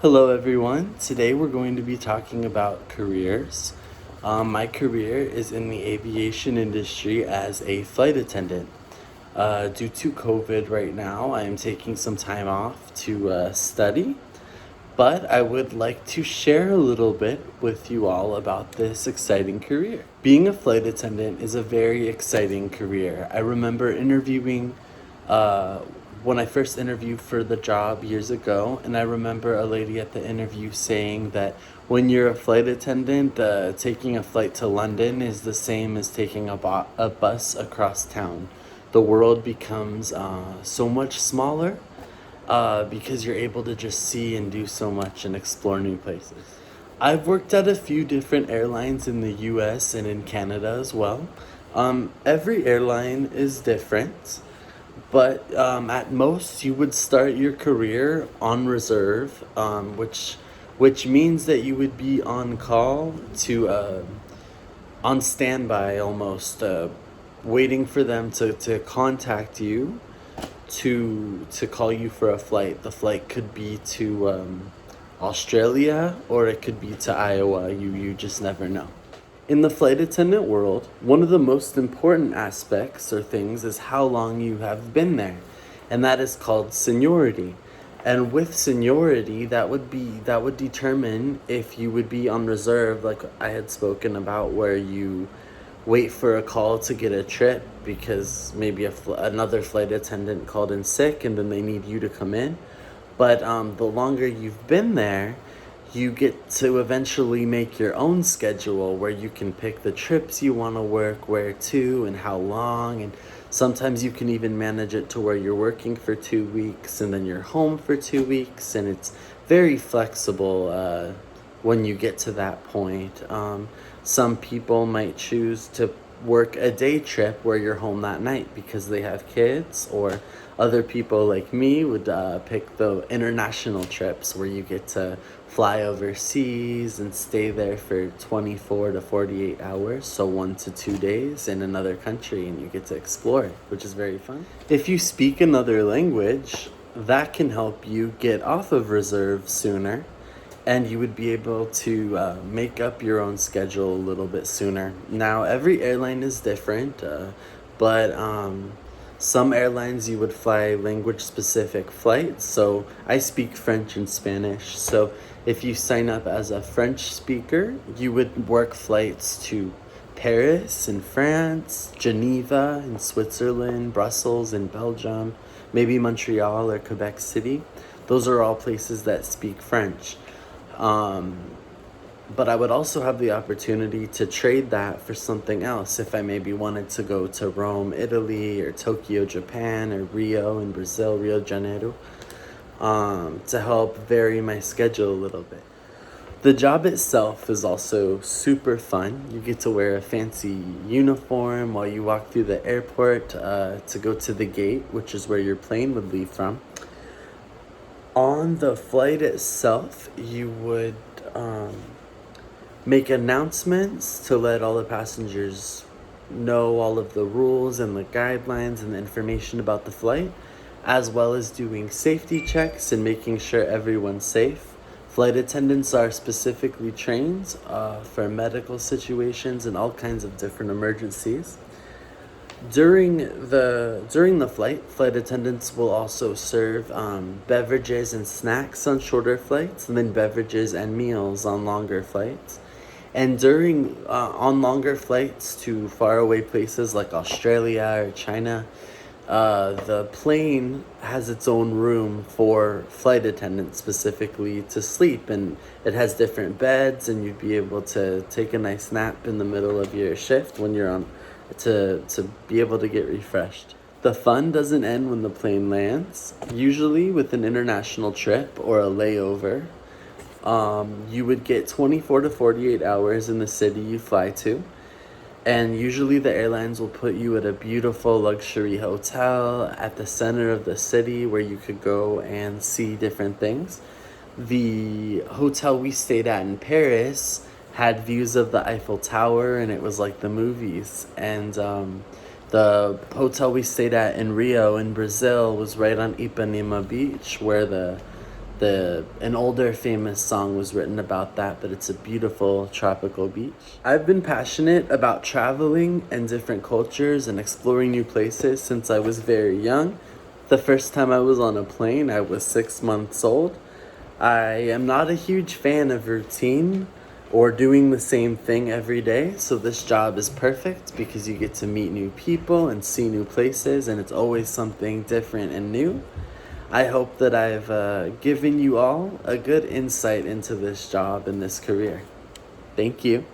Hello, everyone. Today we're going to be talking about careers. My career is in the aviation industry as a flight attendant. Due to COVID right now, I am taking some time off to study, but I would like to share a little bit with you all about this exciting career. Being a flight attendant is a very exciting career. I remember interviewing uh, when I first interviewed for the job years ago, and I remember a lady at the interview saying that when you're a flight attendant, taking a flight to London is the same as taking a bus across town. The world becomes so much smaller because you're able to just see and do so much and explore new places. I've worked at a few different airlines in the US and in Canada as well. Every airline is different, but at most you would start your career on reserve, which means that you would be on call to on standby almost, waiting for them to contact you to call you for a flight. The flight could be to Australia or it could be to Iowa. You just never know. In the flight attendant world, one of the most important aspects or things is how long you have been there, and that is called seniority. And with seniority, that would determine if you would be on reserve, like I had spoken about, where you wait for a call to get a trip because maybe another flight attendant called in sick and then they need you to come in. But the longer you've been there, you get to eventually make your own schedule where you can pick the trips you want to work, where to, and how long. And sometimes you can even manage it to where you're working for 2 weeks and then you're home for 2 weeks. And it's very flexible when you get to that point. Some people might choose to work a day trip where you're home that night because they have kids, or other people like me would pick the international trips where you get to fly overseas and stay there for 24 to 48 hours, so 1 to 2 days in another country, and you get to explore it, which is very fun. If you speak another language, that can help you get off of reserve sooner, and you would be able to make up your own schedule a little bit sooner. Now, every airline is different, but some airlines you would fly language-specific flights. So I speak French and Spanish. So if you sign up as a French speaker, you would work flights to Paris in France, Geneva in Switzerland, Brussels in Belgium, maybe Montreal or Quebec City. Those are all places that speak French. But I would also have the opportunity to trade that for something else if I maybe wanted to go to Rome, Italy, or Tokyo, Japan, or Rio in Brazil, Rio de Janeiro, to help vary my schedule a little bit. The job itself is also super fun. You get to wear a fancy uniform while you walk through the airport to go to the gate, which is where your plane would leave from. On the flight itself, you would make announcements to let all the passengers know all of the rules and the guidelines and the information about the flight, as well as doing safety checks and making sure everyone's safe. Flight attendants are specifically trained for medical situations and all kinds of different emergencies. During the flight attendants will also serve beverages and snacks on shorter flights, and then beverages and meals on longer flights. And on longer flights to faraway places like Australia or China, the plane has its own room for flight attendants specifically to sleep, and it has different beds, and you'd be able to take a nice nap in the middle of your shift when you're on to be able to get refreshed. The fun doesn't end when the plane lands. Usually with an international trip or a layover, you would get 24 to 48 hours in the city you fly to. And usually the airlines will put you at a beautiful luxury hotel at the center of the city where you could go and see different things. The hotel we stayed at in Paris had views of the Eiffel Tower, and it was like the movies. And the hotel we stayed at in Rio in Brazil was right on Ipanema Beach, where the An older famous song was written about that, but it's a beautiful tropical beach. I've been passionate about traveling and different cultures and exploring new places since I was very young. The first time I was on a plane, I was 6 months old. I am not a huge fan of routine or doing the same thing every day, so this job is perfect because you get to meet new people and see new places, and it's always something different and new. I hope that I've given you all a good insight into this job and this career. Thank you.